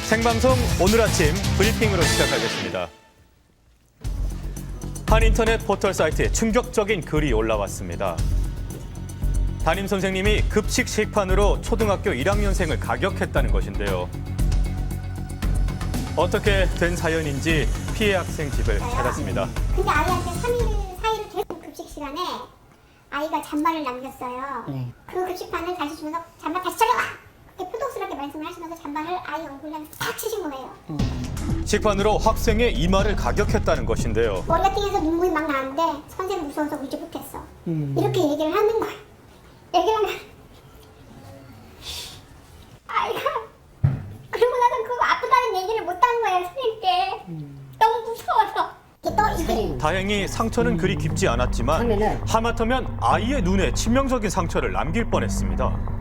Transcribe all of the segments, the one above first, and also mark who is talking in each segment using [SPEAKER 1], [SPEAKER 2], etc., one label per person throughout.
[SPEAKER 1] 생방송 오늘 아침 브리핑으로 시작하겠습니다. 한 인터넷 포털 사이트에 충격적인 글이 올라왔습니다. 담임 선생님이 급식 식판으로 초등학교 1학년생을 가격했다는 것인데요. 어떻게 된 사연인지 피해 학생 집을 찾았습니다.
[SPEAKER 2] 근데 아이한테 3일 사이로 계속 급식 시간에 아이가 잔말을 남겼어요. 그 급식판을 다시 주면서 잔말 다시 차려와! 그렇게 포독스럽게 말씀을 하시면서 잔말을 아이 얼굴에 탁 치신 거예요.
[SPEAKER 1] 식판으로 학생의 이마를 가격했다는 것인데요.
[SPEAKER 2] 머리가 띵해서 눈물이 막 나는데 선생님 무서워서 울지 못했어. 이렇게 얘기를 하는 거야. 얘기를 하면 아이가 그러고 나서 그거 아프다는 얘기를 못한 거예요, 선생님께. 너무 무서워서. 이게
[SPEAKER 1] 다행히 상처는 그리 깊지 않았지만 하마터면 아이의 눈에 치명적인 상처를 남길 뻔했습니다.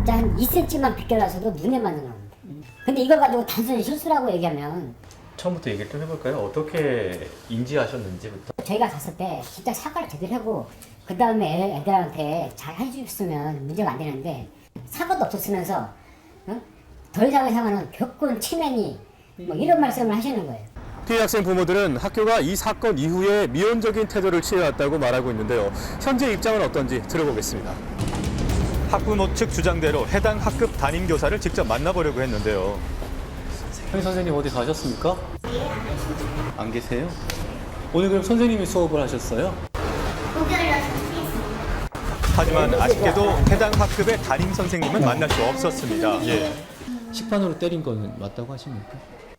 [SPEAKER 3] 한 2cm만 비껴나서도 눈에 맞는 겁니다. 근데 이걸 가지고 단순히 실수라고 얘기하면
[SPEAKER 1] 처음부터 얘기를 좀 해볼까요? 어떻게 인지하셨는지부터.
[SPEAKER 3] 저희가 갔을 때 진짜 사과를 제대로 하고 그 다음에 애들한테 잘 해주셨으면 문제가 안 되는데 사과도 없었으면서 더 이상의 사과는 겪은 치매니 뭐 이런 말씀을 하시는 거예요.
[SPEAKER 1] 피해 학생 부모들은 학교가 이 사건 이후에 미온적인 태도를 취해왔다고 말하고 있는데요. 현재 입장은 어떤지 들어보겠습니다. 학부모 측 주장대로 해당 학급 담임교사를 직접 만나보려고 했는데요.
[SPEAKER 4] 선생님 어디 가셨습니까? 안 계세요? 오늘 그럼 선생님이 수업을 하셨어요?
[SPEAKER 1] 하지만 아쉽게도 해당 학급의 담임 선생님은 만날 수 없었습니다.
[SPEAKER 4] 식판으로 때린 건 맞다고 하십니까?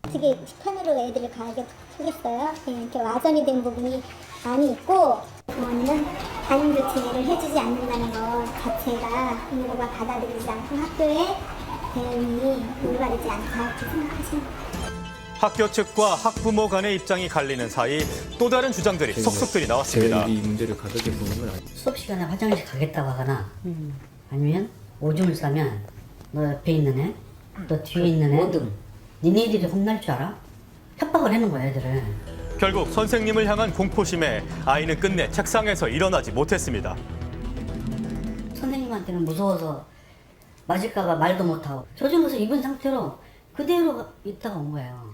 [SPEAKER 2] 어떻게 식판으로 애들을 가격하겠어요? 이렇게 와전이 된 부분이 많이 있고 부모님은 담임 교체를 해주지 않는다는 것 자체가 부모가 받아들이지 않고 학교의 대응이 올바르지 않다 이렇게 생각하시는 거예요.
[SPEAKER 1] 학교 측과 학부모 간의 입장이 갈리는 사이 또 다른 주장들이 속속들이 나왔습니다.
[SPEAKER 4] 이 문제를 가볍게 보는 건 아니에요.
[SPEAKER 3] 수업 시간에 화장실 가겠다고 하거나 아니면 오줌을 싸면 너 옆에 있는 애, 너 뒤에 있는 애 니네들이 혼날 줄 알아? 협박을 하는 거야 애들은.
[SPEAKER 1] 결국 선생님을 향한 공포심에 아이는 끝내 책상에서 일어나지 못했습니다.
[SPEAKER 3] 선생님한테는 무서워서 맞을까봐 말도 못하고 젖은 옷을 입은 상태로 그대로 있다가 온 거예요.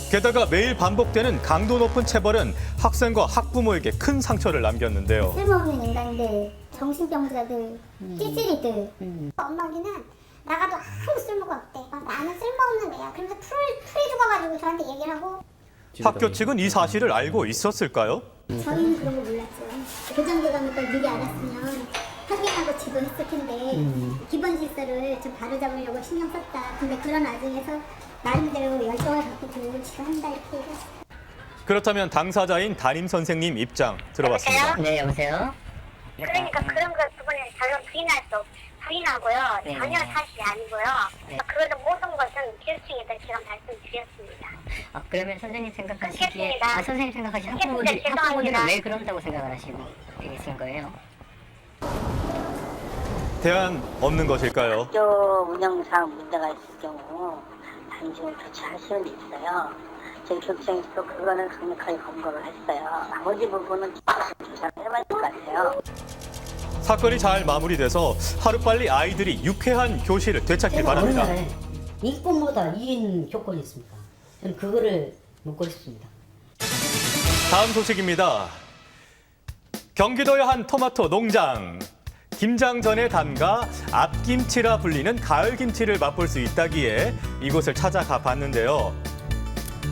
[SPEAKER 1] 게다가 매일 반복되는 강도 높은 체벌은 학생과 학부모에게 큰 상처를 남겼는데요.
[SPEAKER 2] 쓸모없는 인간들, 정신병자들, 찌질이들 엄마기는 나가도 아무 쓸모가 없대. 나는 쓸모없는 애야. 그러면서 풀이 죽어가지고 저한테 얘기를 하고.
[SPEAKER 1] 학교 측은 이 사실을 알고 있었을까요?
[SPEAKER 2] 저희는 그런 거 몰랐죠. 교장교감부터 미리 알았으면 확인하고 지도했을 텐데 기본 질서를 좀 바로잡으려고 신경 썼다. 근데 그런 와중에서 나름대로 열정을 갖고 교육을 지도한다 이렇게 얘기했어요.
[SPEAKER 1] 그렇다면 당사자인 담임 선생님 입장 들어봤습니다.
[SPEAKER 3] 네, 여보세요?
[SPEAKER 5] 그러니까 그런 거 그거는 저는 부인하고요.
[SPEAKER 3] 네.
[SPEAKER 5] 전혀 사실이 아니고요.
[SPEAKER 3] 네.
[SPEAKER 5] 그런 모든 것은 교육청에다 제가 말씀드렸습니다.
[SPEAKER 3] 그러면 선생님 생각하시기에
[SPEAKER 5] 알겠습니다.
[SPEAKER 3] 선생님 생각하시는
[SPEAKER 5] 알겠습니다. 죄송합니다.
[SPEAKER 3] 학부모들은 왜 그런다고 생각을 하시고 계신 거예요?
[SPEAKER 1] 대안 없는 것일까요?
[SPEAKER 6] 학교 운영상 문제가 있을 경우 단순히 조치할 수는 있어요. 저희 교육청에서도 그거는 강력하게 검거를 했어요. 나머지 부분은 조사를 해봐야 될 것 같아요.
[SPEAKER 1] 사건이 잘 마무리돼서 하루빨리 아이들이 유쾌한 교실을 되찾길 바랍니다.
[SPEAKER 3] 어느 날에 인권보다 이인 조건이 있습니다. 저는 그거를 묻고 싶습니다.
[SPEAKER 1] 다음 소식입니다. 경기도의 한 토마토 농장. 김장 전에 담가 앞김치라 불리는 가을김치를 맛볼 수 있다기에 이곳을 찾아가 봤는데요.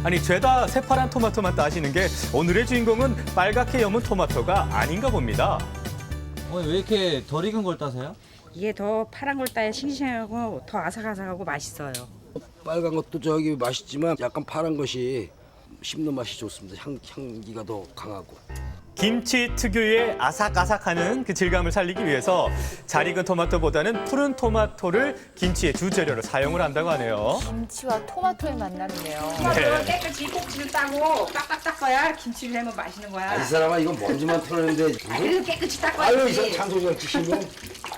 [SPEAKER 1] 아니 죄다 새파란 토마토만 따시는 게 오늘의 주인공은 빨갛게 여문 토마토가 아닌가 봅니다.
[SPEAKER 4] 왜 이렇게 덜 익은 걸 따세요?
[SPEAKER 7] 이게 더 파란 걸 따야 싱싱하고 더 아삭아삭하고 맛있어요.
[SPEAKER 8] 빨간 것도 저기 맛있지만 약간 파란 것이 씹는 맛이 좋습니다. 향기가 더 강하고.
[SPEAKER 1] 김치 특유의 아삭아삭하는 그 질감을 살리기 위해서 잘 익은 토마토보다는 푸른 토마토를 김치의 주재료로 사용을 한다고 하네요.
[SPEAKER 9] 김치와 토마토의 만남이네요.
[SPEAKER 7] 토마토를 깨끗이 꼭지를 따고 빡빡 닦아야 김치를 내면 맛있는 거야.
[SPEAKER 8] 이 사람아 이건 먼지만 털었는데.
[SPEAKER 7] 그래도 깨끗이
[SPEAKER 8] 아유
[SPEAKER 7] 닦아야지.
[SPEAKER 8] 이 찬송이랑 드시면.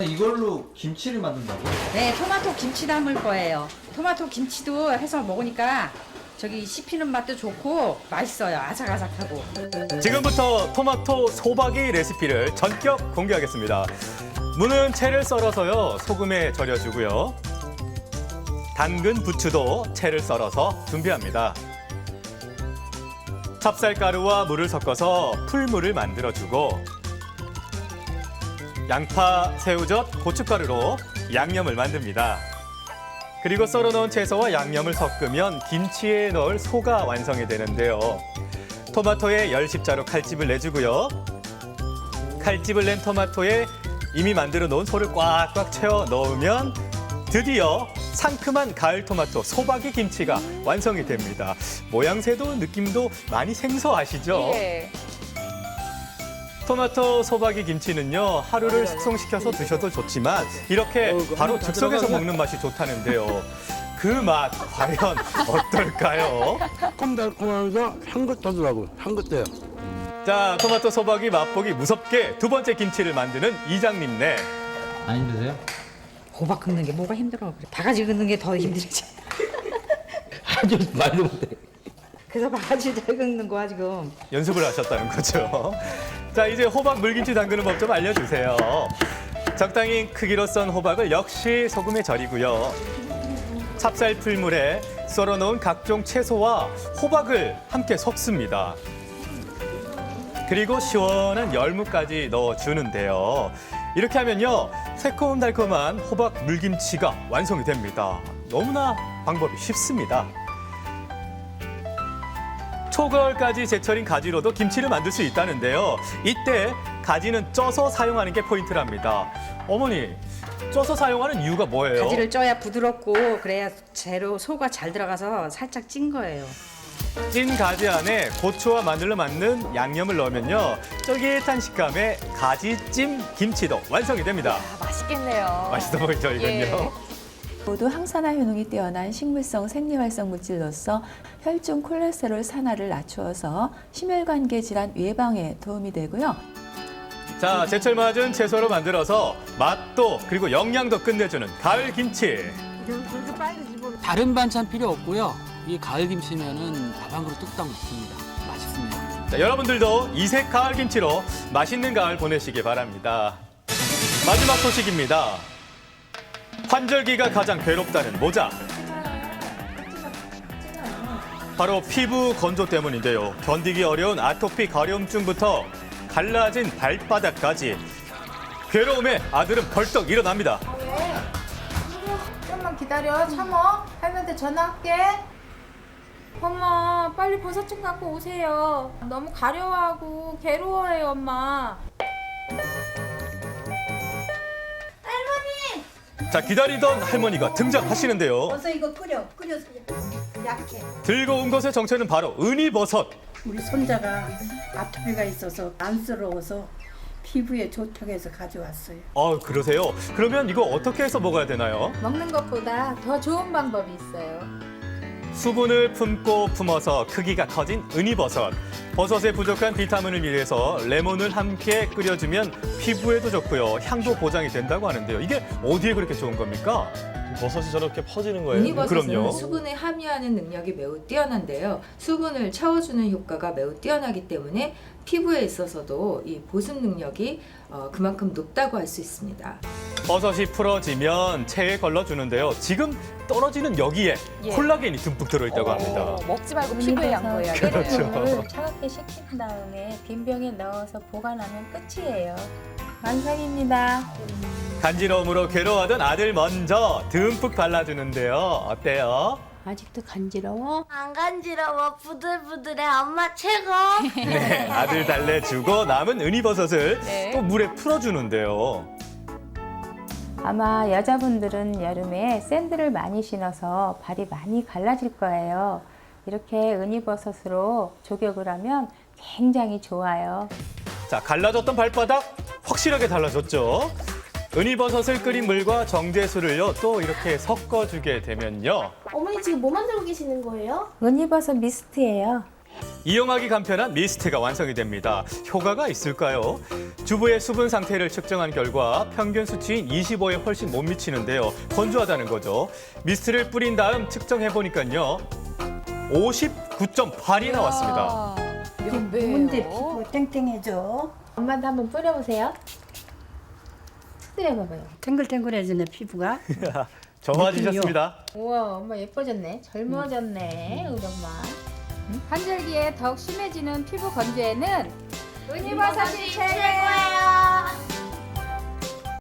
[SPEAKER 4] 이걸로 김치를 만든다고?
[SPEAKER 7] 네, 토마토 김치 담을 거예요. 토마토 김치도 해서 먹으니까 저기 씹히는 맛도 좋고 맛있어요. 아삭아삭하고.
[SPEAKER 1] 지금부터 토마토 소박이 레시피를 전격 공개하겠습니다. 무는 채를 썰어서요 소금에 절여주고요. 당근 부추도 채를 썰어서 준비합니다. 찹쌀가루와 물을 섞어서 풀물을 만들어주고 양파, 새우젓, 고춧가루로 양념을 만듭니다. 그리고 썰어놓은 채소와 양념을 섞으면 김치에 넣을 소가 완성이 되는데요. 토마토에 열십자로 칼집을 내주고요. 칼집을 낸 토마토에 이미 만들어 놓은 소를 꽉꽉 채워 넣으면 드디어 상큼한 가을 토마토 소박이 김치가 완성이 됩니다. 모양새도 느낌도 많이 생소하시죠?
[SPEAKER 9] 예.
[SPEAKER 1] 토마토 소박이 김치는요, 하루를 숙성시켜서 드셔도 좋지만 이렇게 바로 즉석에서 먹는 맛이 좋다는데요. 그 맛 과연 어떨까요?
[SPEAKER 8] 달콤달콤하면서 향긋하더라고요. 향긋해요.
[SPEAKER 1] 자, 토마토 소박이 맛보기 무섭게 두 번째 김치를 만드는 이장님네.
[SPEAKER 4] 안 힘드세요?
[SPEAKER 7] 호박 긁는 게 뭐가 힘들어. 그래. 바가지 긁는 게 더 힘들지.
[SPEAKER 8] 아주 말도 못해.
[SPEAKER 7] 그래서 바가지 잘 긁는 거야 지금.
[SPEAKER 1] 연습을 하셨다는 거죠. 자, 이제 호박 물김치 담그는 법 좀 알려주세요. 적당히 크기로 썬 호박을 역시 소금에 절이고요. 찹쌀 풀물에 썰어놓은 각종 채소와 호박을 함께 섞습니다. 그리고 시원한 열무까지 넣어주는데요. 이렇게 하면요, 새콤달콤한 호박 물김치가 완성이 됩니다. 너무나 방법이 쉽습니다. 초가을까지 제철인 가지로도 김치를 만들 수 있다는데요. 이때 가지는 쪄서 사용하는 게 포인트랍니다. 어머니, 쪄서 사용하는 이유가 뭐예요?
[SPEAKER 7] 가지를 쪄야 부드럽고 그래야 재료 소가 잘 들어가서 살짝 찐 거예요.
[SPEAKER 1] 찐 가지 안에 고추와 마늘로 만든 양념을 넣으면요, 쫄깃한 식감의 가지찜 김치도 완성이 됩니다.
[SPEAKER 9] 아, 맛있겠네요.
[SPEAKER 1] 맛있어 보이죠, 이건요?
[SPEAKER 9] 예.
[SPEAKER 10] 모두 항산화 효능이 뛰어난 식물성 생리활성 물질로서 혈중 콜레스테롤 산화를 낮추어서 심혈관계 질환 예방에 도움이 되고요.
[SPEAKER 1] 자, 제철 맞은 채소로 만들어서 맛도 그리고 영양도 끝내주는 가을 김치.
[SPEAKER 11] 다른 반찬 필요 없고요. 이 가을 김치면은 밥 한 그릇 뚝딱 먹습니다. 맛있습니다.
[SPEAKER 1] 자, 여러분들도 이색 가을 김치로 맛있는 가을 보내시기 바랍니다. 마지막 소식입니다. 환절기가 가장 괴롭다는 모자. 바로 피부 건조 때문인데요. 견디기 어려운 아토피 가려움증부터 갈라진 발바닥까지 괴로움에 아들은 벌떡 일어납니다.
[SPEAKER 12] 왜? 좀만 기다려. 참어. 할머니한테 전화할게. 엄마, 빨리 버섯 좀 갖고 오세요. 너무 가려워하고 괴로워해요, 엄마. 할머니!
[SPEAKER 1] 자, 기다리던 할머니가 등장하시는데요.
[SPEAKER 12] 버섯 이거 끓여서 약해.
[SPEAKER 1] 들고 온 것의 정체는 바로 은이버섯.
[SPEAKER 12] 우리 손자가 아토피가 있어서 안쓰러워서 피부에 좋다고 해서 가져왔어요.
[SPEAKER 1] 그러세요? 그러면 이거 어떻게 해서 먹어야 되나요?
[SPEAKER 12] 먹는 것보다 더 좋은 방법이 있어요.
[SPEAKER 1] 수분을 품고 품어서 크기가 커진 은이버섯. 버섯에 부족한 비타민을 위해서 레몬을 함께 끓여주면 피부에도 좋고요. 향도 보장이 된다고 하는데요. 이게 어디에 그렇게 좋은 겁니까?
[SPEAKER 13] 버섯이 저렇게 퍼지는 거예요?
[SPEAKER 10] 은이버섯은
[SPEAKER 1] 그럼요.
[SPEAKER 10] 수분을 함유하는 능력이 매우 뛰어난데요. 수분을 채워주는 효과가 매우 뛰어나기 때문에 피부에 있어서도 이 보습 능력이 그만큼 높다고 할 수 있습니다.
[SPEAKER 1] 버섯이 풀어지면 체에 걸러주는데요. 지금 떨어지는 여기에
[SPEAKER 9] 예.
[SPEAKER 1] 콜라겐이 듬뿍 들어있다고 합니다.
[SPEAKER 9] 먹지 말고 피부에 양보해야
[SPEAKER 1] 그렇죠.
[SPEAKER 9] 되네요.
[SPEAKER 12] 차갑게 식힌 다음에 빈 병에 넣어서 보관하면 끝이에요. 완성입니다.
[SPEAKER 1] 간지러움으로 괴로워하던 아들 먼저 듬뿍 발라주는데요. 어때요?
[SPEAKER 12] 아직도 간지러워?
[SPEAKER 5] 안 간지러워. 부들부들해. 엄마 최고.
[SPEAKER 1] 네, 아들 달래주고 남은 은이버섯을
[SPEAKER 9] 네.
[SPEAKER 1] 또 물에 풀어주는데요.
[SPEAKER 12] 아마 여자분들은 여름에 샌들을 많이 신어서 발이 많이 갈라질 거예요. 이렇게 은이버섯으로 조격을 하면 굉장히 좋아요.
[SPEAKER 1] 자, 갈라졌던 발바닥 확실하게 달라졌죠. 은이버섯을 끓인 물과 정제수를요, 또 이렇게 섞어주게 되면요.
[SPEAKER 2] 어머니 지금 뭐 만들고 계시는 거예요?
[SPEAKER 12] 은이버섯 미스트예요.
[SPEAKER 1] 이용하기 간편한 미스트가 완성이 됩니다. 효과가 있을까요? 주부의 수분 상태를 측정한 결과 평균 수치인 25에 훨씬 못 미치는데요. 건조하다는 거죠. 미스트를 뿌린 다음 측정해 보니까요. 59.8이 나왔습니다.
[SPEAKER 9] 뭔데
[SPEAKER 12] 피부 땡땡해져. 엄마도 한번 뿌려보세요. 스트레 봐봐요.
[SPEAKER 10] 탱글탱글해지네 피부가.
[SPEAKER 1] 좋아지셨습니다.
[SPEAKER 9] 우와, 엄마 예뻐졌네. 젊어졌네, 우리 엄마. 환절기에 더욱 심해지는 피부 건조에는 은이버섯이 최고예요.